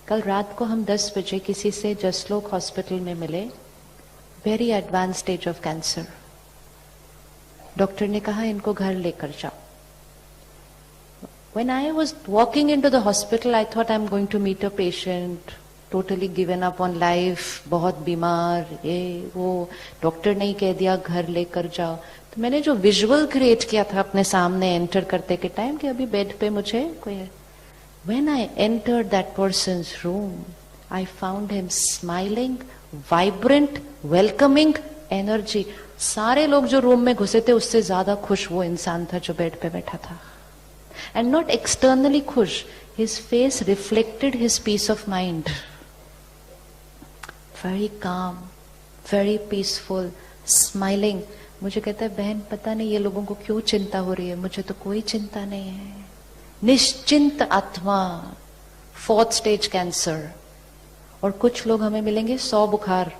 कल रात को हम 10 बजे किसी से जसलोक हॉस्पिटल में मिले, very advance stage of cancer. Doctor ने कहा इनको घर लेकर जाओ। When I was walking into the hospital, I thought I'm going to meet a patient, totally given up on life, बहुत बीमार, ये वो। डॉक्टर ने ही कह दिया घर लेकर जाओ। तो मैंने जो विजुअल क्रिएट किया था अपने सामने एंटर करते के टाइम कि अभी बेड पे मुझे कोई है। When I entered that person's room, I found him smiling, vibrant, welcoming, energy. सारे लोग जो रूम में घुसे थे उससे ज्यादा खुश वो इंसान था जो बेड पे बैठा था। And not externally खुश, his face reflected his peace of mind. Very calm, very peaceful, smiling. मुझे कहता है बहन पता नहीं ये लोगों को क्यों चिंता हो रही है, मुझे तो कोई चिंता नहीं है। निश्चिंत आत्मा, 4th स्टेज कैंसर। और कुछ लोग हमें मिलेंगे 100 बुखार,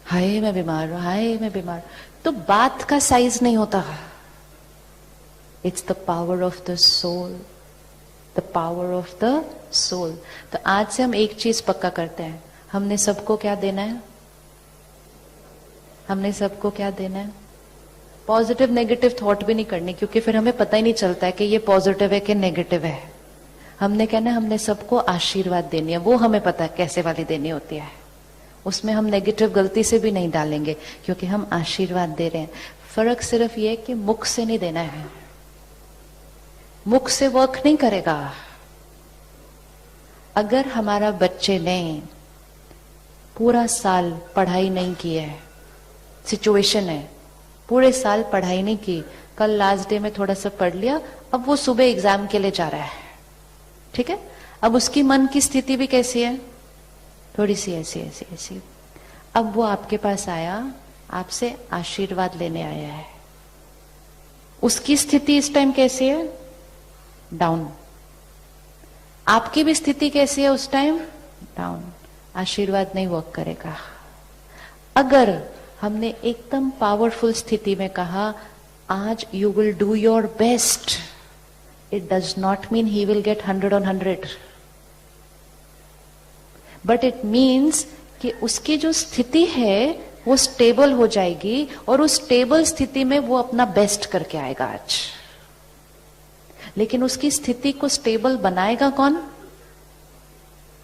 हाय मैं बीमार हूं, हाय मैं बीमार। तो बात का साइज नहीं होता, it's the power of the soul, the power of the soul. तो आज से हम एक चीज पक्का करते हैं, हमने सबको क्या देना है? हमने सबको क्या देना है? पॉजिटिव नेगेटिव थॉट भी नहीं करनी, क्योंकि फिर हमें पता ही नहीं चलता है कि ये पॉजिटिव है कि नेगेटिव है। हमने कहना है हमने सबको आशीर्वाद देनी है, वो हमें पता है कैसे वाली देनी होती है। उसमें हम नेगेटिव गलती से भी नहीं डालेंगे, क्योंकि हम आशीर्वाद दे रहे हैं। फर्क सिर्फ ये कि मुख से नहीं देना है, मुख से वर्क नहीं करेगा। अगर हमारा बच्चे ने पूरा साल पढ़ाई नहीं की है, सिचुएशन है पूरे साल पढ़ाई नहीं की, कल लास्ट डे में थोड़ा सा पढ़ लिया, अब वो सुबह एग्जाम के लिए जा रहा है, ठीक है। अब उसकी मन की स्थिति भी कैसी है? थोड़ी सी ऐसी ऐसी ऐसी। अब वो आपके पास आया, आपसे आशीर्वाद लेने आया है, उसकी स्थिति इस टाइम कैसी है? डाउन। आपकी भी स्थिति कैसी है उस टाइम? डाउन। आशीर्वाद नहीं वर्क करेगा। अगर हमने एकदम पावरफुल स्थिति में कहा आज you will do your best, it does not mean he will get 100 on 100, but it means कि उसकी जो स्थिति है वो स्टेबल हो जाएगी, और उस स्टेबल स्थिति में वो अपना बेस्ट करके आएगा आज। लेकिन उसकी स्थिति को स्टेबल बनाएगा कौन?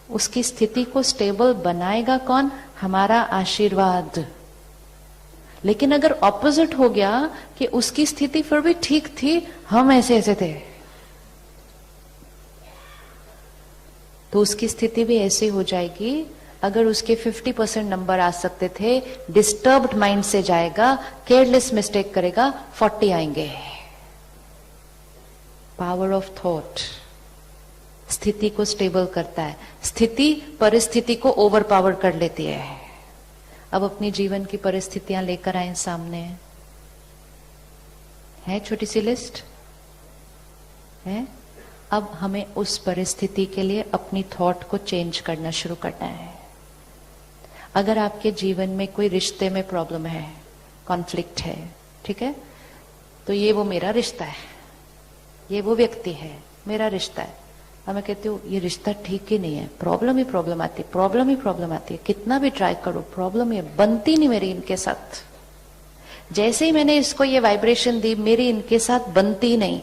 उसकी स्थिति को स्टेबल बनाएगा कौन? हमारा आशीर्वाद। लेकिन अगर ऑपोजिट हो गया कि उसकी स्थिति फिर भी ठीक थी, हम ऐसे ऐसे थे, तो उसकी स्थिति भी ऐसी हो जाएगी। अगर उसके 50% नंबर आ सकते थे, डिस्टर्ब्ड माइंड से जाएगा, केयरलेस मिस्टेक करेगा, 40 आएंगे। पावर ऑफ थॉट स्थिति को स्टेबल करता है। स्थिति परिस्थिति को ओवर पावर कर लेती है। अब अपनी जीवन की परिस्थितियां लेकर आए सामने, है छोटी सी लिस्ट है। अब हमें उस परिस्थिति के लिए अपनी थॉट को चेंज करना शुरू करना है। अगर आपके जीवन में कोई रिश्ते में प्रॉब्लम है, कॉन्फ्लिक्ट है, ठीक है, तो ये वो मेरा रिश्ता है, ये वो व्यक्ति है, मेरा रिश्ता है। अब मैं कहती हूँ ये रिश्ता ठीक ही नहीं है, प्रॉब्लम ही प्रॉब्लम आती है, प्रॉब्लम ही प्रॉब्लम आती है, कितना भी ट्राई करो प्रॉब्लम ही बनती नहीं मेरी इनके साथ। जैसे ही मैंने इसको ये वाइब्रेशन दी, मेरी इनके साथ बनती नहीं।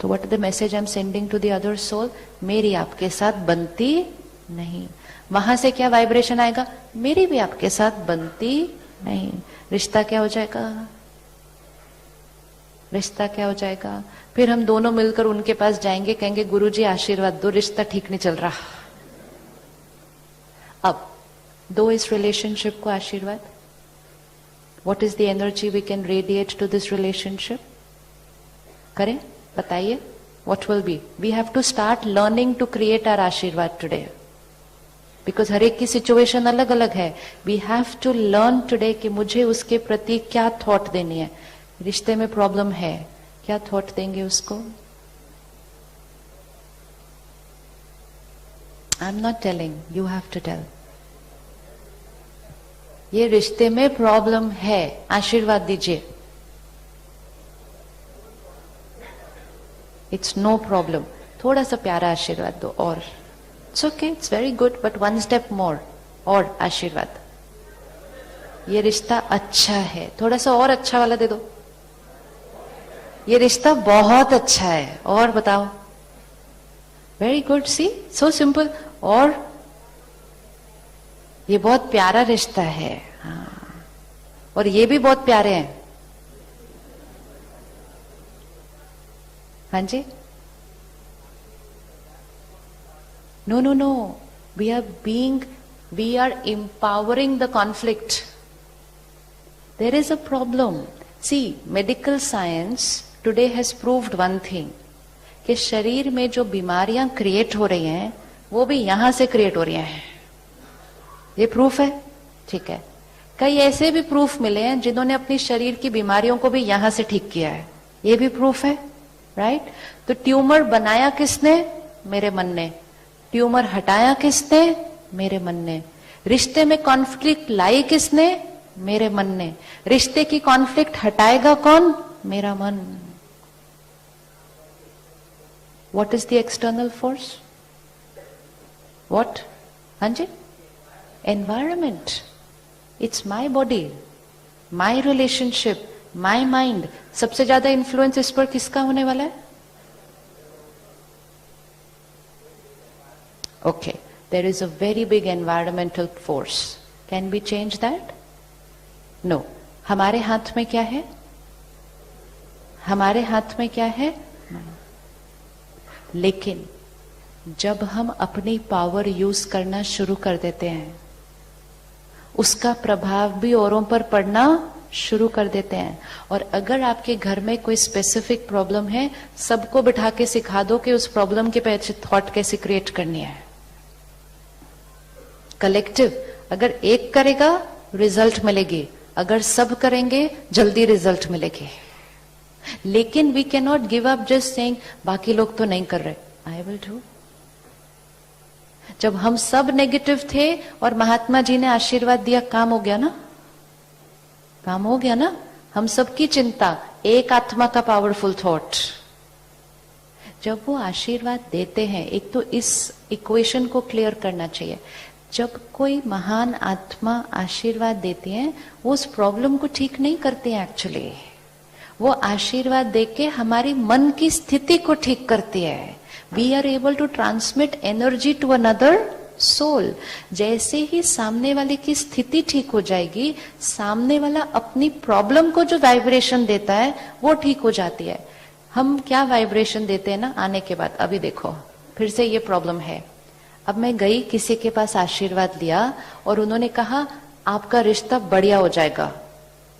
तो what the message I am sending to the other soul? मेरी आपके साथ बनती नहीं। वहां से क्या वाइब्रेशन आएगा? मेरी भी आपके साथ बनती नहीं। रिश्ता क्या हो जाएगा? रिश्ता क्या हो जाएगा? फिर हम दोनों मिलकर उनके पास जाएंगे, कहेंगे गुरुजी आशीर्वाद दो, रिश्ता ठीक नहीं चल रहा। अब दो इस रिलेशनशिप को आशीर्वाद। What is the energy we can radiate to this relationship? करें, बताइए। What will be? We have to start learning to create our aashirvaad today, because हर एक की सिचुएशन अलग अलग है। We have to learn today कि मुझे उसके प्रति क्या थॉट देनी है। रिश्ते में प्रॉब्लम है, क्या थॉट देंगे उसको? I am not telling, you have to tell. ये रिश्ते में प्रॉब्लम है, आशीर्वाद दीजिए। इट्स नो प्रॉब्लम, थोड़ा सा प्यारा आशीर्वाद दो और it's okay, it's very good, but one step more, और आशीर्वाद, ये रिश्ता अच्छा है, थोड़ा सा और अच्छा वाला दे दो, ये रिश्ता बहुत अच्छा है, और बताओ, वेरी गुड, सी सो सिंपल, और ये बहुत प्यारा रिश्ता है, हाँ, और ये भी बहुत प्यारे हैं, हाँ जी, no no no, we are empowering the conflict. There is a problem. See, medical science today has proved one thing, कि शरीर में जो बीमारियां क्रिएट हो रही हैं वो भी यहां से क्रिएट हो रही हैं, ये प्रूफ है, ठीक है। कई ऐसे भी प्रूफ मिले हैं जिन्होंने अपनी शरीर की बीमारियों को भी यहां से ठीक किया है, ये भी प्रूफ है, राइट। तो ट्यूमर बनाया किसने? मेरे मन ने। ट्यूमर हटाया किसने? मेरे मन ने। रिश्ते में कॉन्फ्लिक्ट लाई किसने? मेरे मन ने। रिश्ते की कॉन्फ्लिक्ट हटाएगा कौन? मेरा मन। What is the external force? What? हाँ जी, environment. It's my body, my relationship, my mind. सबसे ज्यादा इन्फ्लुएंस इस पर किसका होने वाला है? Okay, there is a very big environmental force. Can we change that? No. हमारे हाथ में क्या है? हमारे हाथ में क्या है? लेकिन जब हम अपनी पावर यूज करना शुरू कर देते हैं, उसका प्रभाव भी औरों पर पड़ना शुरू कर देते हैं। और अगर आपके घर में कोई स्पेसिफिक प्रॉब्लम है, सबको बिठा के सिखा दो कि उस प्रॉब्लम के पीछे थॉट कैसे क्रिएट करनी है। कलेक्टिव, अगर एक करेगा रिजल्ट मिलेगी, अगर सब करेंगे जल्दी रिजल्ट मिलेगी। लेकिन we can not give up just saying बाकी लोग तो नहीं कर रहे, आई विल डू। जब हम सब नेगेटिव थे और महात्मा जी ने आशीर्वाद दिया, काम हो गया ना, काम हो गया ना। हम सबकी चिंता, एक आत्मा का पावरफुल थॉट। जब वो आशीर्वाद देते हैं, एक तो इस इक्वेशन को क्लियर करना चाहिए, जब कोई महान आत्मा आशीर्वाद देती है, वो उस प्रॉब्लम को ठीक नहीं करते हैं एक्चुअली। वो आशीर्वाद देके हमारी मन की स्थिति को ठीक करती है। We are able to transmit energy to another soul. जैसे ही सामने वाले की स्थिति ठीक हो जाएगी, सामने वाला अपनी प्रॉब्लम को जो वाइब्रेशन देता है वो ठीक हो जाती है। हम क्या वाइब्रेशन देते हैं ना आने के बाद, अभी देखो फिर से ये प्रॉब्लम है। अब मैं गई, किसी के पास आशीर्वाद लिया और उन्होंने कहा आपका रिश्ता बढ़िया हो जाएगा।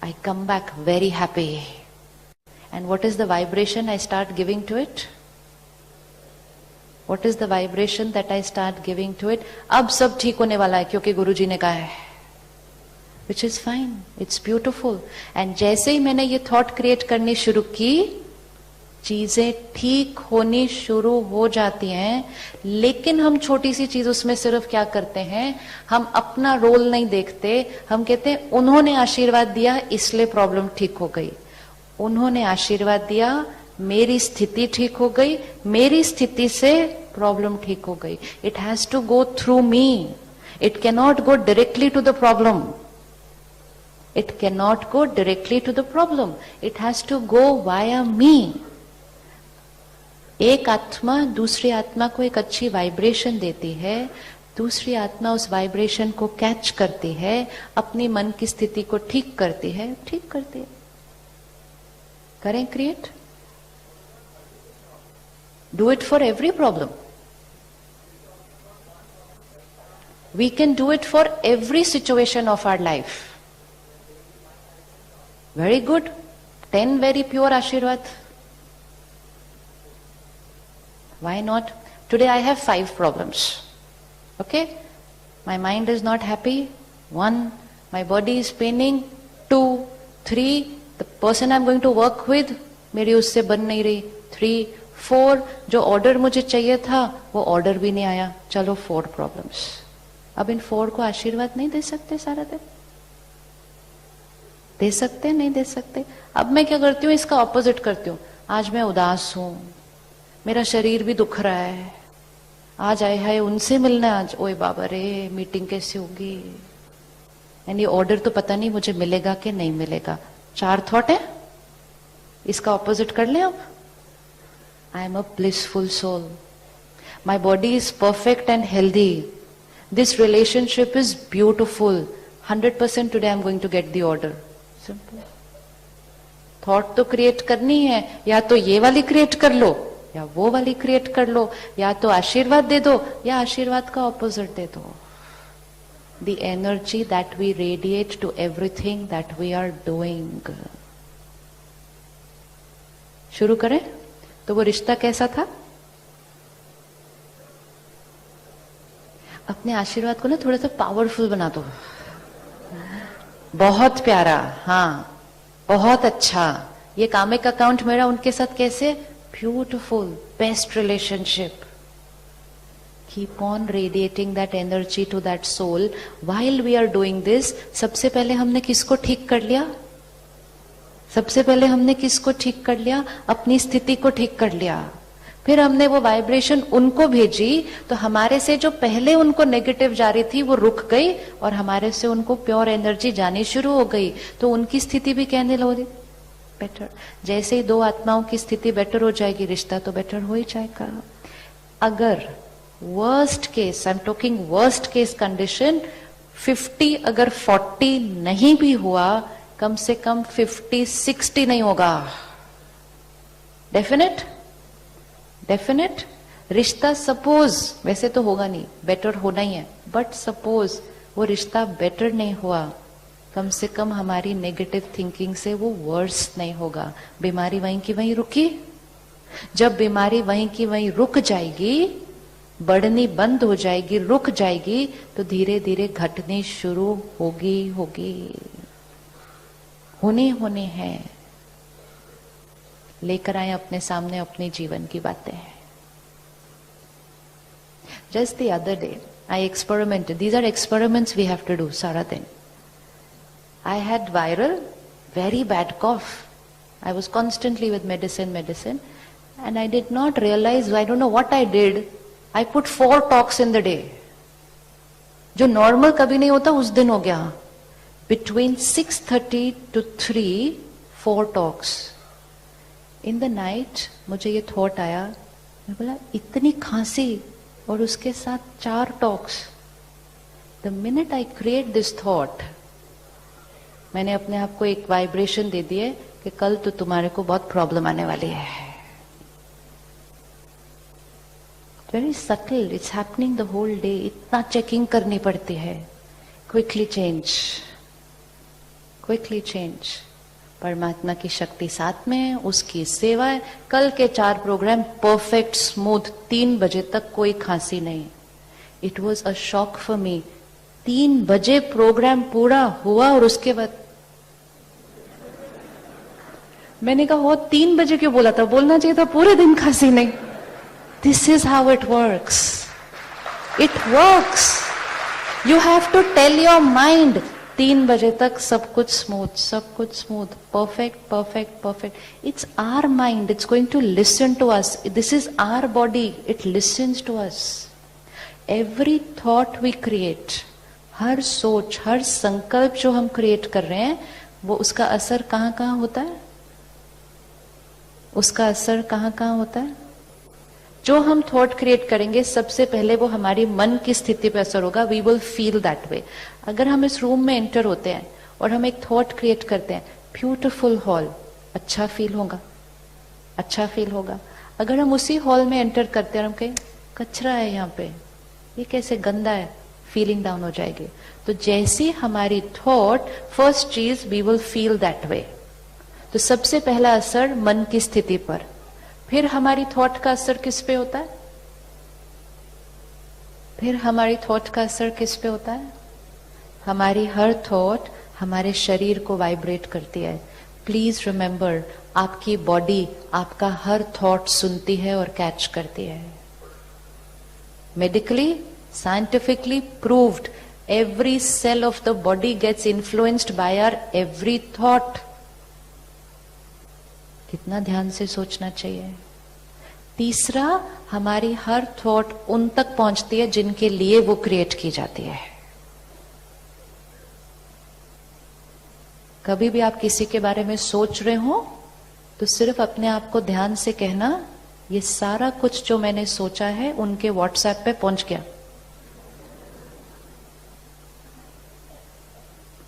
I come back very happy. And what is the vibration I start giving to it? What is the vibration that I start giving to it? अब सब ठीक होने वाला है क्योंकि गुरुजी ने कहा है, which is fine, it's beautiful. And जैसे ही मैंने ये थॉट क्रिएट करनी शुरू की, चीजें ठीक होनी शुरू हो जाती हैं। लेकिन हम छोटी सी चीज उसमें सिर्फ क्या करते हैं, हम अपना रोल नहीं देखते। हम कहते हैं उन्होंने आशीर्वाद दिया इसलिए प्रॉब्लम ठीक हो गई, उन्होंने आशीर्वाद दिया मेरी स्थिति ठीक हो गई, मेरी स्थिति से प्रॉब्लम ठीक हो गई। It has to go through me, it can not go directly to the problem. It can not go directly to the problem, it has to go via me. एक आत्मा दूसरी आत्मा को एक अच्छी वाइब्रेशन देती है, दूसरी आत्मा उस वाइब्रेशन को कैच करती है, अपनी मन की स्थिति को ठीक करती है, ठीक करती है। करें create, do it for every problem. We can do it for every situation of our life. Very good, 10 very pure aashirvaad. Why not? Today I have 5 problems. Okay? My mind is not happy. 1, my body is paining. 2, 3, the person I'm going to work with, मेरी उससे बन नहीं रही. 3, 4, जो order मुझे चाहिए था वो ऑर्डर भी नहीं आया. चलो 4 प्रॉब्लम्स. अब इन 4 को आशीर्वाद नहीं दे सकते सारा दिन? दे सकते नहीं दे सकते? अब मैं क्या करती हूँ, इसका ऑपोजिट करती हूँ. आज मैं उदास हूं, मेरा शरीर भी दुख रहा है, आज आए है उनसे मिलना है आज, ओए बाबा रे मीटिंग कैसे होगी, यानी ऑर्डर तो पता नहीं मुझे मिलेगा कि नहीं मिलेगा। 4 थॉट है, इसका ऑपोजिट कर लें आप। I am a blissful soul, my body is perfect and healthy, this relationship is beautiful, 100% today I am going to get the order. Simple. Thought तो क्रिएट करनी है, या तो ये वाली क्रिएट कर लो या वो वाली क्रिएट कर लो, या तो आशीर्वाद दे दो या आशीर्वाद का ऑपोजिट दे दो। The energy that we radiate to everything that we are doing. शुरू करें? तो वो रिश्ता कैसा था? अपने आशीर्वाद को ना थोड़ा सा पावरफुल बना दो। बहुत प्यारा, हाँ, बहुत अच्छा, ये कामिक अकाउंट मेरा उनके साथ कैसे beautiful, best relationship. Keep on radiating that energy to that soul. While we are doing this, सबसे पहले हमने किसको ठीक कर लिया? सबसे पहले हमने किसको ठीक कर लिया? अपनी स्थिति को ठीक कर लिया। फिर हमने वो वाइब्रेशन उनको भेजी, तो हमारे से जो पहले उनको नेगेटिव जा रही थी वो रुक गई और हमारे से उनको प्योर एनर्जी जानी शुरू हो गई, तो उनकी स्थिति भी कहने लगी बेटर। जैसे ही 2 आत्माओं की स्थिति बेटर हो जाएगी, रिश्ता तो बेटर हो ही जाएगा। अगर worst case, I am talking worst case condition, 50 अगर 40 नहीं भी हुआ, कम से कम 50-60 नहीं होगा। डेफिनेट डेफिनेट रिश्ता सपोज, वैसे तो होगा नहीं, बेटर होना ही है, बट सपोज वो रिश्ता बेटर नहीं हुआ, कम से कम हमारी नेगेटिव थिंकिंग से वो वर्स नहीं होगा। बीमारी वहीं की वहीं रुकी। जब बीमारी वहीं की वहीं रुक जाएगी, बढ़नी बंद हो जाएगी, रुक जाएगी, तो धीरे धीरे घटनी शुरू होगी होने हैं। लेकर आए अपने सामने अपने जीवन की बातें। Just the other day I experimented, these are experiments we have to do सारा दिन। I had viral very bad cough, I was constantly with medicine and I did not realise, I don't know what I did, I put 4 talks in the day. जो normal कभी नहीं होता उस दिन हो गया। Between 6:30 to 3, 4 talks. In the night मुझे ये थॉट आया, मैं बोला इतनी खांसी और उसके साथ 4 talks. The minute I create this thought, मैंने अपने आप को एक वाइब्रेशन दे दी है कि कल तो तुम्हारे को बहुत प्रॉब्लम आने वाली है। Very subtle, it's happening the whole day, इतना चेकिंग करनी पड़ती है। Quickly change. परमात्मा की शक्ति साथ में है, उसकी सेवा है। कल के 4 प्रोग्राम परफेक्ट स्मूथ, 3 बजे तक कोई खांसी नहीं। It was a shock for me. 3 बजे प्रोग्राम पूरा हुआ और उसके बाद मैंने कहा वो 3 बजे क्यों बोला था, बोलना चाहिए था पूरे दिन खांसी नहीं। This is how it works. It works. You have to tell your mind, 3 बजे तक सब कुछ smooth, perfect. It's our mind. It's going to listen to us. This is our body. It listens to us. Every thought we create, हर सोच, हर संकल्प जो हम create कर रहे हैं, वो उसका असर कहाँ होता है? उसका असर कहाँ होता है? जो हम थॉट क्रिएट करेंगे, सबसे पहले वो हमारी मन की स्थिति पे असर होगा। We will feel that way. अगर हम इस रूम में एंटर होते हैं और हम एक थॉट क्रिएट करते हैं, ब्यूटिफुल हॉल, अच्छा फील होगा। अगर हम उसी हॉल में एंटर करते हैं और हम कहें कचरा है यहाँ पे, ये कैसे गंदा है, फीलिंग डाउन हो जाएगी। तो जैसी हमारी थॉट, फर्स्ट चीज we will feel that way. तो सबसे पहला असर मन की स्थिति पर। फिर हमारी थॉट का असर किस पे होता है? हमारी हर थॉट हमारे शरीर को वाइब्रेट करती है। प्लीज रिमेंबर, आपकी बॉडी आपका हर थॉट सुनती है और कैच करती है। Medically, scientifically proved, every cell of the body gets influenced by our every thought. कितना ध्यान से सोचना चाहिए। तीसरा, हमारी हर थॉट उन तक पहुंचती है जिनके लिए वो क्रिएट की जाती है। कभी भी आप किसी के बारे में सोच रहे हो तो सिर्फ अपने आप को ध्यान से कहना, ये सारा कुछ जो मैंने सोचा है उनके व्हाट्सएप पे पहुंच गया।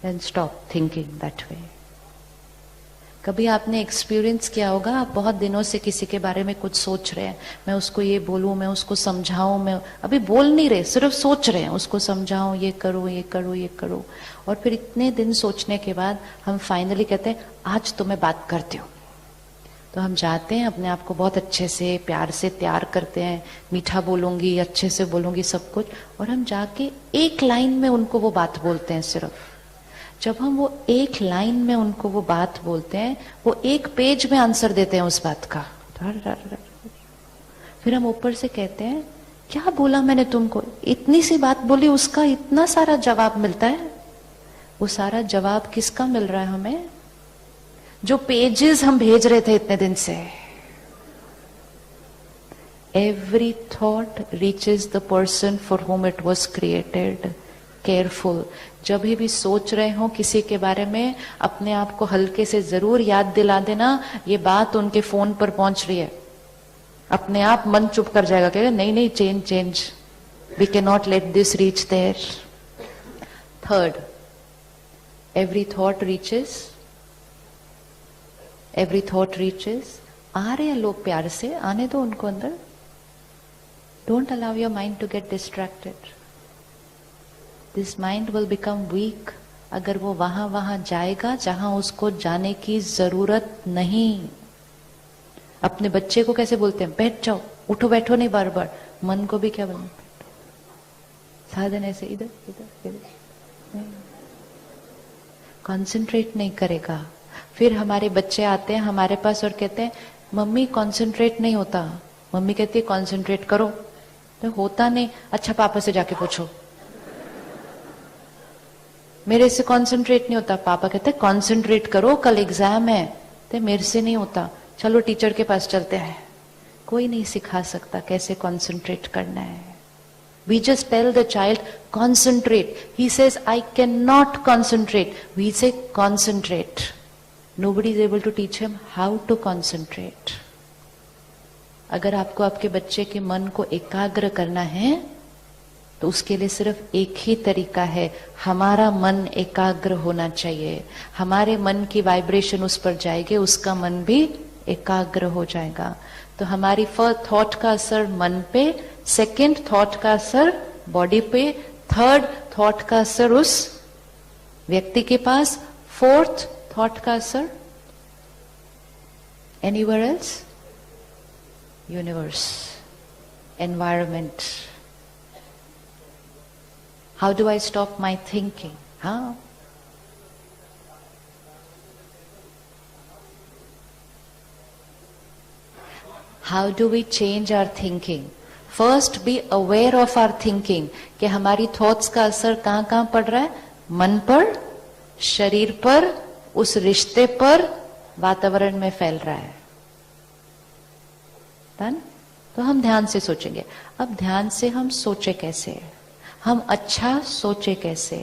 Then stop thinking that way. कभी आपने एक्सपीरियंस किया होगा, आप बहुत दिनों से किसी के बारे में कुछ सोच रहे हैं, मैं उसको ये बोलूं, मैं उसको समझाऊं, मैं अभी बोल नहीं रहे, सिर्फ सोच रहे हैं, उसको समझाऊं, ये करूं, ये करूं, ये करूं, और फिर इतने दिन सोचने के बाद हम फाइनली कहते हैं आज तो मैं बात करती हूँ। तो हम जाते हैं, अपने आप को बहुत अच्छे से प्यार से तैयार करते हैं, मीठा बोलूंगी, अच्छे से बोलूंगी, सब कुछ, और हम जाके एक लाइन में उनको वो बात बोलते हैं। सिर्फ जब हम वो एक लाइन में उनको वो बात बोलते हैं, वो एक पेज में आंसर देते हैं उस बात का। फिर हम ऊपर से कहते हैं क्या बोला मैंने तुमको, इतनी सी बात बोली, उसका इतना सारा जवाब मिलता है। वो सारा जवाब किसका मिल रहा है हमें? जो पेजेस हम भेज रहे थे इतने दिन से। Every thought reaches the person for home it was created. Careful, जब भी सोच रहे हो किसी के बारे में, अपने आप को हल्के से जरूर याद दिला देना, ये बात उनके फोन पर पहुंच रही है। अपने आप मन चुप कर जाएगा, कहेगा नहीं नहीं, change, we can not let this reach there. Third, every thought reaches. आ रहे हैं लोग प्यार से, आने दो उनको अंदर। Don't allow your mind to get distracted. This mind will become weak अगर वो वहां जाएगा जहां उसको जाने की जरूरत नहीं। अपने बच्चे को कैसे बोलते हैं, बैठ जाओ, उठो बैठो नहीं, बार बार। मन को भी क्या बोलना, साधन ऐसे इधर इधर इधर, कंसंट्रेट नहीं करेगा। फिर हमारे बच्चे आते हैं हमारे पास और कहते हैं मम्मी कंसंट्रेट नहीं होता। मम्मी कहती है कंसंट्रेट करो, तो होता नहीं। अच्छा पापा से जाके पूछो, मेरे से कंसंट्रेट नहीं होता। पापा कहते हैं कंसंट्रेट करो, कल एग्जाम है। तो मेरे से नहीं होता, चलो टीचर के पास चलते हैं। कोई नहीं सिखा सकता कैसे कंसंट्रेट करना है। We just tell the child concentrate. He says I cannot concentrate. We say concentrate. Nobody is able to teach him how to concentrate. अगर आपको आपके बच्चे के मन को एकाग्र करना है तो उसके लिए सिर्फ एक ही तरीका है, हमारा मन एकाग्र होना चाहिए। हमारे मन की वाइब्रेशन उस पर जाएगी, उसका मन भी एकाग्र हो जाएगा। तो हमारी फर्स्ट थॉट का असर मन पे, सेकंड थॉट का असर बॉडी पे, थर्ड थॉट का असर उस व्यक्ति के पास, फोर्थ थॉट का असर anywhere else, universe, environment. How do I stop my thinking? How? How do we change our thinking? First, be aware of our thinking. कि हमारी thoughts का असर कहाँ कहाँ पड़ रहा है? मन पर, शरीर पर, उस रिश्ते पर, वातावरण में फैल रहा है। Done? तो हम ध्यान से सोचेंगे। अब ध्यान से हम सोचे कैसे, हम अच्छा सोचे कैसे?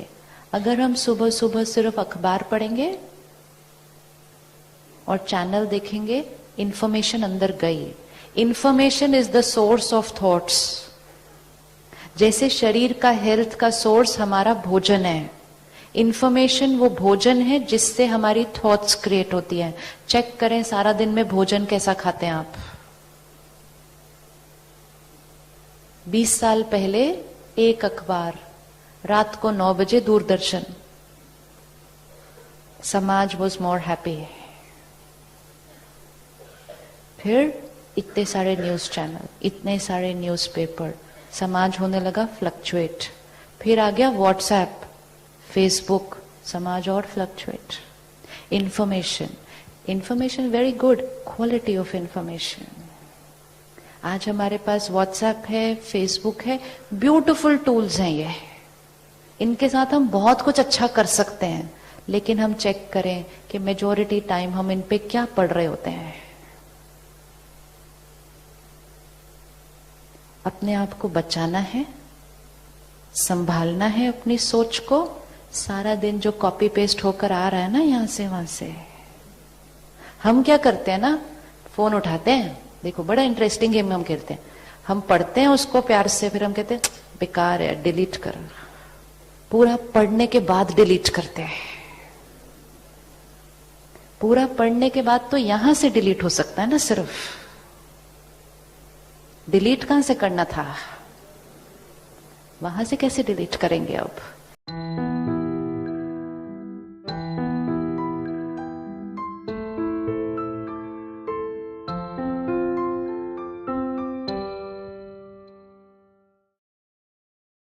अगर हम सुबह सुबह सिर्फ अखबार पढ़ेंगे और चैनल देखेंगे, इंफॉर्मेशन अंदर गई। Information is the source of thoughts. जैसे शरीर का हेल्थ का सोर्स हमारा भोजन है, इंफॉर्मेशन वो भोजन है जिससे हमारी थॉट्स क्रिएट होती है। चेक करें सारा दिन में भोजन कैसा खाते हैं आप। 20 साल पहले एक अखबार, रात को 9 बजे दूरदर्शन, समाज वॉज मोर हैप्पी। फिर इतने सारे न्यूज चैनल, इतने सारे न्यूज़पेपर, समाज होने लगा फ्लक्चुएट। फिर आ गया व्हाट्सएप, फेसबुक, समाज और fluctuate. Information very good, quality of information. आज हमारे पास व्हाट्सएप है, फेसबुक है, ब्यूटीफुल टूल्स हैं ये। इनके साथ हम बहुत कुछ अच्छा कर सकते हैं, लेकिन हम चेक करें कि मेजॉरिटी टाइम हम इन पे क्या पढ़ रहे होते हैं। अपने आप को बचाना है, संभालना है अपनी सोच को। सारा दिन जो कॉपी पेस्ट होकर आ रहा है ना यहां से वहां से, हम क्या करते हैं ना, फोन उठाते हैं, देखो बड़ा इंटरेस्टिंग गेम हम खेलते हैं, हम पढ़ते हैं उसको प्यार से, फिर हम कहते हैं बेकार है, डिलीट कर। पूरा पढ़ने के बाद डिलीट करते हैं। पूरा पढ़ने के बाद तो यहां से डिलीट हो सकता है ना, सिर्फ डिलीट कहां से करना था, वहां से कैसे डिलीट करेंगे अब।